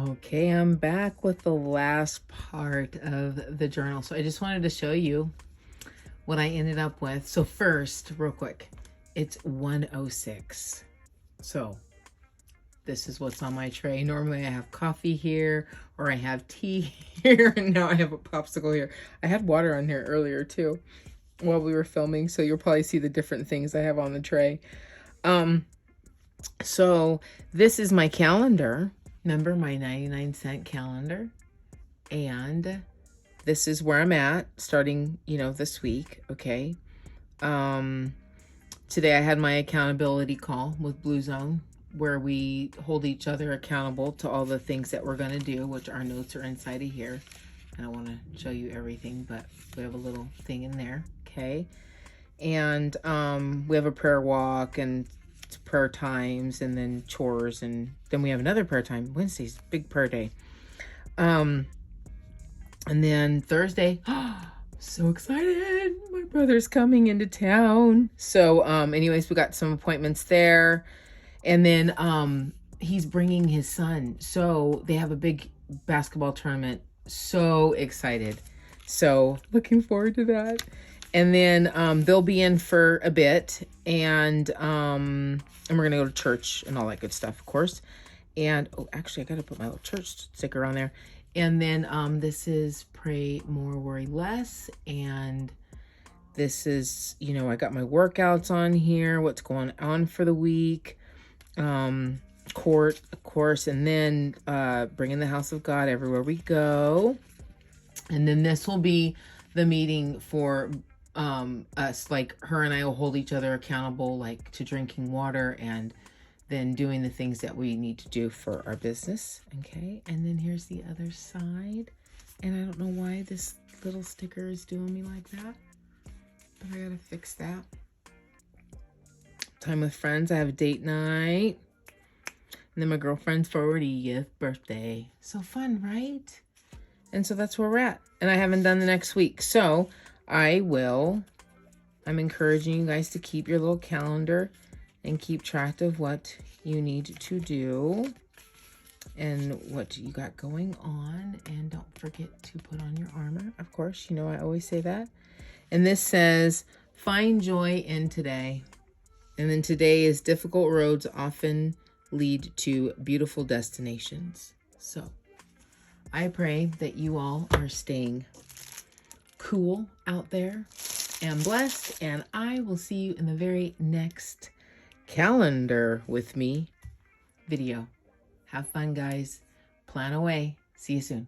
Okay, I'm back with the last part of the journal. So I just wanted to show you what I ended up with. So first, real quick, it's 1:06. So this is what's on my tray. Normally I have coffee here or I have tea here, and now I have a popsicle here. I had water on here earlier too while we were filming, so you'll probably see the different things I have on the tray. So this is my calendar. Remember my 99-cent calendar? And this is where I'm at starting, this week, okay? Today I had my accountability call with Blue Zone where we hold each other accountable to all the things that we're going to do, which our notes are inside of here. I don't want to show you everything, but we have a little thing in there, okay? And we have a prayer walk and prayer times and then chores, and then we have another prayer time. Wednesday's big prayer day. And then Thursday, so excited, my brother's coming into town. So anyways, we got some appointments there, and then he's bringing his son, so they have a big basketball tournament. So excited, so looking forward to that. And then they'll be in for a bit, and we're gonna go to church and all that good stuff, of course. And oh, actually, I gotta put my little church sticker on there. And then this is Pray More, Worry Less, and this is, I got my workouts on here, what's going on for the week, court, of course, and then bringing the house of God everywhere we go. And then this will be the meeting for us, like her and I will hold each other accountable, like to drinking water and then doing the things that we need to do for our business. Okay, and then here's the other side, and I don't know why this little sticker is doing me like that, but I gotta fix that. Time with friends, I have a date night, and then my girlfriend's 40th birthday. So fun, right? And so that's where we're at, and I haven't done the next week, so I'm encouraging you guys to keep your little calendar and keep track of what you need to do and what you got going on. And don't forget to put on your armor, of course. I always say that. And this says, find joy in today. And then today is difficult roads often lead to beautiful destinations. So I pray that you all are staying cool out there and blessed, and I will see you in the very next calendar with me video. Have fun, guys. Plan away. See you soon.